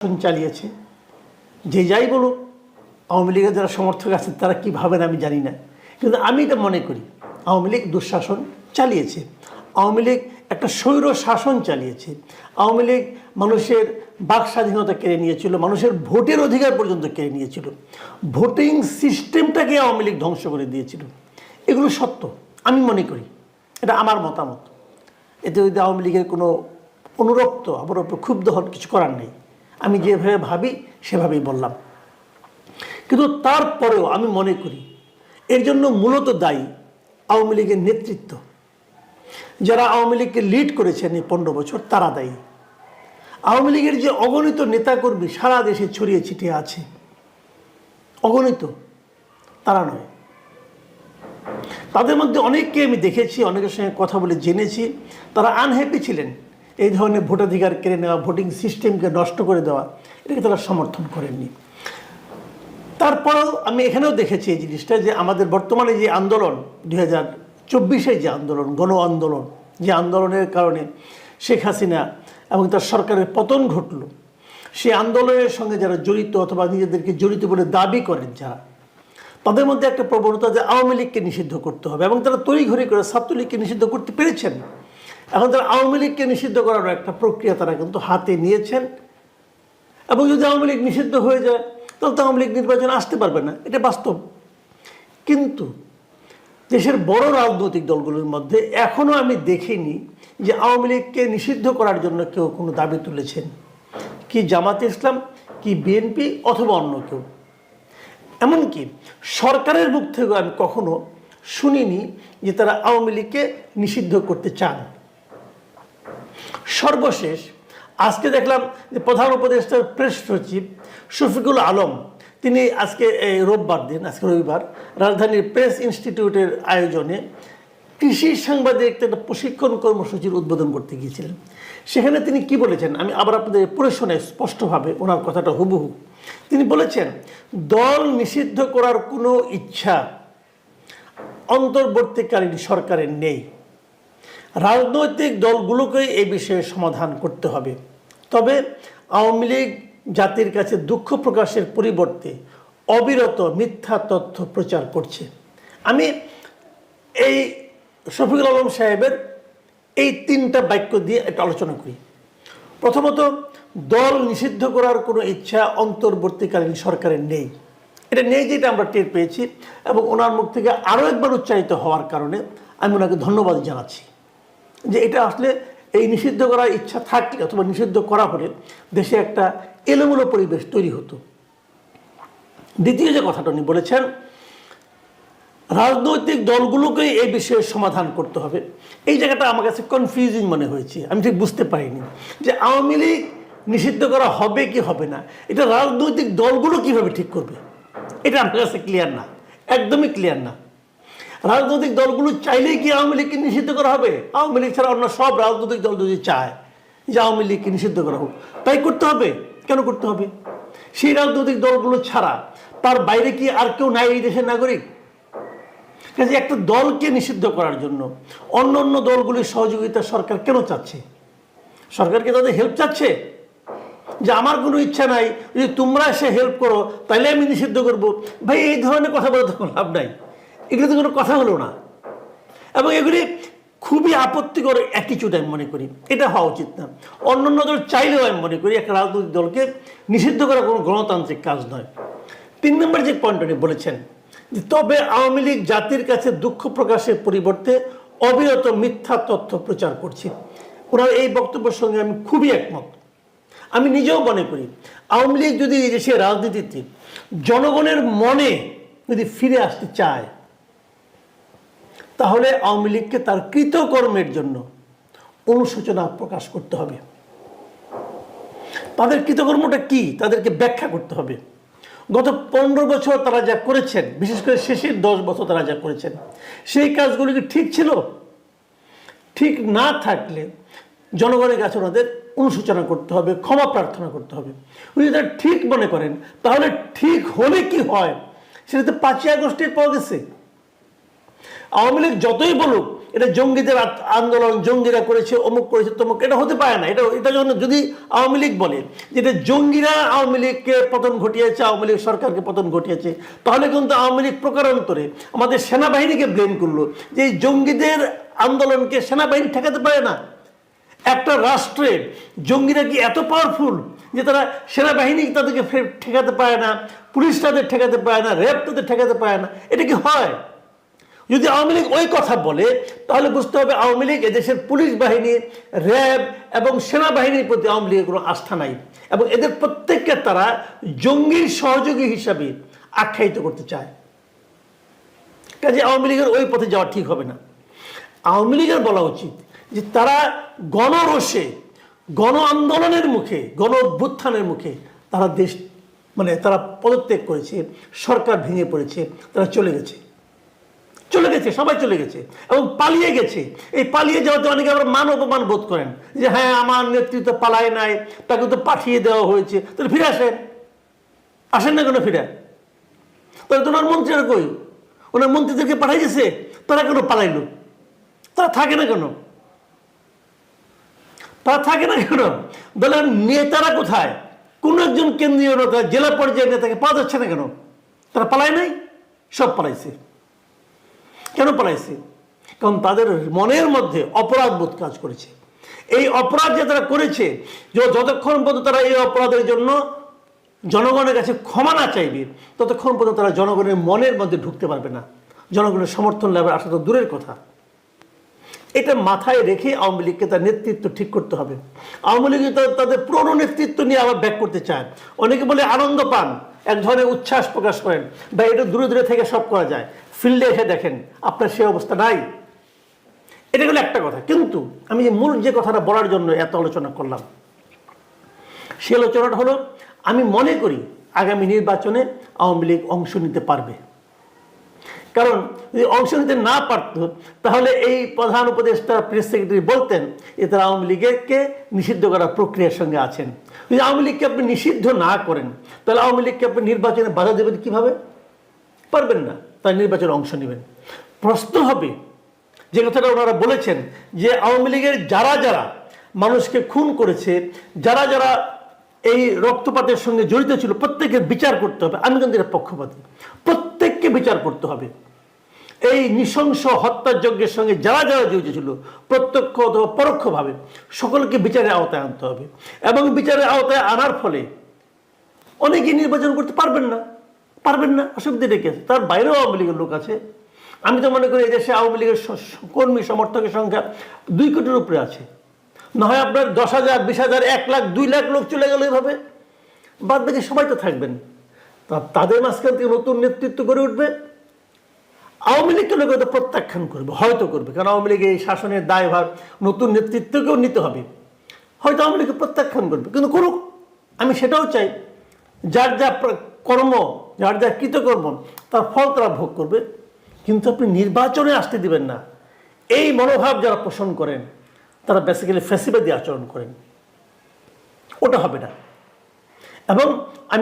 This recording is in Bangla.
চালিয়েছে। যে যাই বলুক, আওয়ামী লীগের যারা সমর্থক আছেন তারা কী ভাবেন আমি জানি না, কিন্তু আমি এটা মনে করি আওয়ামী লীগ দুঃশাসন চালিয়েছে। আওয়ামী লীগ একটা স্বৈর শাসন চালিয়েছে। আওয়ামী লীগ মানুষের বাক স্বাধীনতা কেড়ে নিয়েছিল, মানুষের ভোটের অধিকার পর্যন্ত কেড়ে নিয়েছিল, ভোটিং সিস্টেমটাকে আওয়ামী লীগ ধ্বংস করে দিয়েছিল। এগুলো সত্য, আমি মনে করি, এটা আমার মতামত। এতে যদি আওয়ামী লীগের কোনো অনুরক্ত আমার ওপর ক্ষুব্ধ হন, কিছু করার নেই। আমি যেভাবে ভাবি সেভাবেই বললাম। কিন্তু তারপরেও আমি মনে করি এর জন্য মূলত দায়ী আওয়ামী লীগের নেতৃত্ব। যারা আওয়ামী লীগকে লিড করেছেন এই 15 বছর তারা দায়ী। আওয়ামী লীগের যে অগণিত নেতাকর্মী সারা দেশে ছড়িয়ে ছিটিয়ে আছে, অগণিত, তারা নয়। তাদের মধ্যে অনেককে আমি দেখেছি, অনেকের সঙ্গে কথা বলে জেনেছি, তারা আনহ্যাপি ছিলেন। এই ধরনের ভোটাধিকার কেড়ে নেওয়া, ভোটিং সিস্টেমকে নষ্ট করে দেওয়া, এটাকে তারা সমর্থন করেননি। তারপরেও আমি এখানেও দেখেছি এই জিনিসটা, যে আমাদের বর্তমানে যে আন্দোলন 2024-এ যে আন্দোলন, গণ আন্দোলন, যে আন্দোলনের কারণে শেখ হাসিনা এবং তার সরকারের পতন ঘটল, সেই আন্দোলনের সঙ্গে যারা জড়িত অথবা নিজেদেরকে জড়িত বলে দাবি করেন যারা, তাদের মধ্যে একটা প্রবণতা যে আওয়ামী লীগকে নিষিদ্ধ করতে হবে, এবং তারা তড়িঘড়ি করে ছাত্রলীগকে নিষিদ্ধ করতে পেরেছেন। এখন তারা আওয়ামী লীগকে নিষিদ্ধ করার একটা প্রক্রিয়া তারা কিন্তু হাতে নিয়েছেন, এবং যদি আওয়ামী লীগ নিষিদ্ধ হয়ে যায় তাহলে তো আওয়ামী লীগ নির্বাচনে আসতে পারবে না, এটা বাস্তব। কিন্তু দেশের বড় রাজনৈতিক দলগুলোর মধ্যে এখনও আমি দেখিনি যে আওয়ামী লীগকে নিষিদ্ধ করার জন্য কেউ কোনো দাবি তুলেছেন, কি জামাতে ইসলাম, কি বিএনপি অথবা অন্য কেউ। এমনকি সরকারের মুখ থেকেও আমি কখনো শুনিনি যে তারা আওয়ামী লীগকে নিষিদ্ধ করতে চান। সর্বশেষ আজকে দেখলাম যে প্রধান উপদেষ্টার প্রেস সচিব শফিকুল আলম, তিনি আজকে রোববার দিন, আজকে রবিবার, রাজধানীর প্রেস ইনস্টিটিউটের আয়োজনে কৃষি সাংবাদিকদের একটা প্রশিক্ষণ কর্মসূচির উদ্বোধন করতে গিয়েছিলেন। সেখানে তিনি কি বলেছেন আমি আবার আপনাদের পড়ে শোনাই স্পষ্টভাবে, ওনার কথাটা হুবহু। তিনি বলেছেন, দল নিষিদ্ধ করার কোনো ইচ্ছা অন্তর্বর্তীকালীন সরকারের নেই। রাজনৈতিক দলগুলোকে এই বিষয়ে সমাধান করতে হবে। তবে আওয়ামী লীগ জাতির কাছে দুঃখ প্রকাশের পরিবর্তে অবিরত মিথ্যা তথ্য প্রচার করছে। আমি এই শফিকুল আলম সাহেবের এই 3টা বাক্য দিয়ে একটা আলোচনা করি। প্রথমত, দল নিষিদ্ধ করার কোনো ইচ্ছা অন্তর্বর্তীকালীন সরকারের নেই। এটা নেই যেটা আমরা টের পেয়েছি, এবং ওনার মুখ থেকে আরও একবার উচ্চারিত হওয়ার কারণে আমি ওনাকে ধন্যবাদ জানাচ্ছি, যে এটা আসলে এই নিষিদ্ধ করার ইচ্ছা থাকলে অথবা নিষিদ্ধ করা হলে দেশে একটা এলোমেলো পরিবেশ তৈরি হতো। দ্বিতীয় যে কথাটা উনি বলেছেন, রাজনৈতিক দলগুলোকেই এই বিষয়ে সমাধান করতে হবে, এই জায়গাটা আমার কাছে কনফিউজিং মনে হয়েছে। আমি ঠিক বুঝতে পারিনি যে আওয়ামী লীগ নিষিদ্ধ করা হবে কি হবে না, এটা রাজনৈতিক দলগুলো কিভাবে ঠিক করবে, এটা আমার কাছে ক্লিয়ার না, একদমই ক্লিয়ার না। রাজনৈতিক দলগুলো চাইলেই কি আওয়ামী লীগকে নিষিদ্ধ করা হবে? আওয়ামী লীগ ছাড়া অন্য সব রাজনৈতিক দল যদি চায় যে আওয়ামী লীগকে নিষিদ্ধ করা হোক, তাই করতে হবে। কেন করতে হবে? সেই রাজনৈতিক দলগুলো ছাড়া তার বাইরে কি আর কেউ নাই এই দেশের নাগরিক? কাজে একটা দলকে নিষিদ্ধ করার জন্য অন্য অন্য দলগুলির সহযোগিতা সরকার কেন চাচ্ছে? সরকারকে তাদের হেল্প চাচ্ছে, যে আমার কোনো ইচ্ছা নাই, যদি তোমরা এসে হেল্প করো তাহলে আমি নিষিদ্ধ করবো। ভাই, এই ধরনের কথা বলে তো কোনো লাভ নাই, এগুলো তো কোনো কথা হলো না। এবং এগুলি খুবই আপত্তিকর অ্যাটিচিউড আমি মনে করি, এটা হওয়া উচিত না। অন্যান্য দল চাইলেও আমি মনে করি একটা রাজনৈতিক দলকে নিষিদ্ধ করা কোনো গণতান্ত্রিক কাজ নয়। 3 নম্বর যে পয়েন্ট উনি বলেছেন, যে তবে আওয়ামী লীগ জাতির কাছে দুঃখ প্রকাশের পরিবর্তে অবিরত মিথ্যা তথ্য প্রচার করছে। ওনার এই বক্তব্যের সঙ্গে আমি খুবই একমত। আমি নিজেও মনে করি আওয়ামী লীগ যদি দেশের রাজনীতিতে জনগণের মনে যদি ফিরে আসতে চায়, তাহলে আওয়ামী লীগকে তার কৃতকর্মের জন্য অনুশোচনা প্রকাশ করতে হবে। তাদের কৃতকর্মটা কি তাদেরকে ব্যাখ্যা করতে হবে। গত 15 বছর তারা যা করেছেন, বিশেষ করে শেষের 10 বছর তারা যা করেছেন, সেই কাজগুলি কি ঠিক ছিল? ঠিক না থাকলে জনগণের কাছে ওনাদের অনুশোচনা করতে হবে, ক্ষমা প্রার্থনা করতে হবে। উনি যদি ঠিক মনে করেন, তাহলে ঠিক হলে কি হয় সেটা তো 5ই আগস্টের পাওয়া গেছে। আওয়ামী লীগ যতই বলুক এটা জঙ্গিদের আন্দোলন, জঙ্গিরা করেছে, অমুক করেছে, তমুক, এটা হতে পারে না। এটা যদি আওয়ামী লীগ বলে যে এটা জঙ্গিরা আওয়ামী লীগকে পতন ঘটিয়েছে, আওয়ামী লীগ সরকারকে পতন ঘটিয়েছে, তাহলে কিন্তু আওয়ামী লীগ প্রকারান্তরে আমাদের সেনাবাহিনীকে ব্লেম করলো যে এই জঙ্গিদের আন্দোলনকে সেনাবাহিনী ঠেকাতে পারে না। একটা রাষ্ট্রের জঙ্গিরা কি এত পাওয়ারফুল যে তারা সেনাবাহিনী তাদেরকে ঠেকাতে পারে না, পুলিশ তাদের ঠেকাতে পারে না, র্যাব তাদের ঠেকাতে পারে না? এটা কি হয়? যদি আওয়ামী লীগ ওই কথা বলে তাহলে বুঝতে হবে আওয়ামী লীগ এদেশের পুলিশ বাহিনী, র্যাব এবং সেনাবাহিনীর প্রতি আওয়ামী লীগের কোনো আস্থা নাই, এবং এদের প্রত্যেককে তারা জঙ্গির সহযোগী হিসাবে আখ্যায়িত করতে চায়। কাজে আওয়ামী লীগের ওই পথে যাওয়া ঠিক হবে না। আওয়ামী লীগের বলা উচিত যে তারা গণরোষে, গণ আন্দোলনের মুখে, গণ অভ্যুত্থানের মুখে তারা তারা পদত্যাগ করেছে, সরকার ভেঙে পড়েছে, তারা চলে গেছে, সবাই চলে গেছে এবং পালিয়ে গেছে। এই পালিয়ে যাওয়াতে অনেকে আবার মান অপমান বোধ করেন যে হ্যাঁ আমার নেতৃত্ব পালায় নাই, তাকে তো পাঠিয়ে দেওয়া হয়েছে, তাহলে ফিরে আসেন না কেন? ফিরে তাহলে তো ওনার মন্ত্রীরা কই? ওনার মন্ত্রীদেরকে পাঠাই গেছে, তারা কেন পালাইলো? তারা থাকে না কেন? দলের নেতারা কোথায়? কোন একজন কেন্দ্রীয় নেতা, জেলা পর্যায়ের নেতাকে পাওয়া যাচ্ছে না কেন? তারা পালায় নাই? সব পালাইছে। কেন পালাইছে? কারণ তাদের মনের মধ্যে অপরাধ বোধ কাজ করেছে। এই অপরাধ যে তারা করেছে, যতক্ষণ পর্যন্ত তারা এই অপরাধের জন্য জনগণের কাছে ক্ষমা না চাইবে, ততক্ষণ পর্যন্ত তারা জনগণের মনের মধ্যে ঢুকতে পারবে না। জনগণের সমর্থন লাভের আশা তো দূরের কথা। এটা মাথায় রেখে আওয়ামী লীগকে তার নেতৃত্ব ঠিক করতে হবে। আওয়ামী লীগ তাদের পুরনো নেতৃত্ব নিয়ে আবার ব্যাক করতে চায়। অনেকে বলে আনন্দ পান, এক ধরনের উচ্ছ্বাস প্রকাশ করেন, বা এটা দূরে দূরে থেকে সব করা যায়, ফিল্ডে এসে দেখেন আপনার সে অবস্থা নাই। এটা হলো একটা কথা। কিন্তু আমি মূল যে কথাটা বলার জন্য এত আলোচনা করলাম, সে আলোচনাটা হলো, আমি মনে করি আগামী নির্বাচনে আওয়ামী লীগ অংশ নিতে পারবে। কারণ যদি অংশ নিতে না পারত তাহলে এই প্রধান উপদেষ্টা, প্রেস সেক্রেটারি বলতেন যে তারা আওয়ামী লীগকে নিষিদ্ধ করার প্রক্রিয়ার সঙ্গে আছেন। যদি আওয়ামী লীগকে আপনি নিষিদ্ধ না করেন তাহলে আওয়ামী লীগকে আপনি নির্বাচনে বাধা দেবেন কিভাবে? পারবেন না। তাই নির্বাচনে অংশ নেবেন। প্রশ্ন হবে, যে কথাটা ওনারা বলেছেন যে আওয়ামী লীগের যারা যারা মানুষকে খুন করেছে, যারা যারা এই রক্তপাতের সঙ্গে জড়িত ছিল, প্রত্যেকের বিচার করতে হবে। আমি কিন্তু এর পক্ষপাতী, প্রত্যেককে বিচার করতে হবে। এই নৃশংস হত্যাযজ্ঞের সঙ্গে যারা যারা জড়িত ছিল, প্রত্যক্ষ অথবা পরোক্ষভাবে, সকলকে বিচারের আওতায় আনতে হবে। এবং বিচারের আওতায় আনার ফলে অনেকেই নির্বাচন করতে পারবেন না, অসুবিধা রেখে আছে। তার বাইরেও আওয়ামী লীগের লোক আছে। আমি তো মনে করি এদেশে আওয়ামী লীগের কর্মী সমর্থকের সংখ্যা 2 কোটির উপরে আছে। না হয় আপনার 10,000, 20,000, 1 লাখ, 2 লাখ লোক চলে গেল এভাবে, বাদ বাকি সবাই তো থাকবেন। তাদের মাঝখান থেকে নতুন নেতৃত্ব গড়ে উঠবে। আওয়ামী লীগকে লোক হয়তো প্রত্যাখ্যান করবে, হয়তো করবে, কারণ আওয়ামী লীগের এই শাসনের দায়ভার নতুন নেতৃত্বকেও নিতে হবে। হয়তো আওয়ামী লীগকে প্রত্যাখ্যান করবে, কিন্তু করুক, আমি সেটাও চাই। যার যা কর্ম, যার যা কৃতকর্ম, তার ফল তারা ভোগ করবে, কিন্তু আপনি নির্বাচনে আসতে দিবেন না। এই মনোভাব যারা পোষণ করেন তারা বেসিক্যালি ফ্যাসিবাদী আচরণ করেন। ওটা হবে না। এবং আমি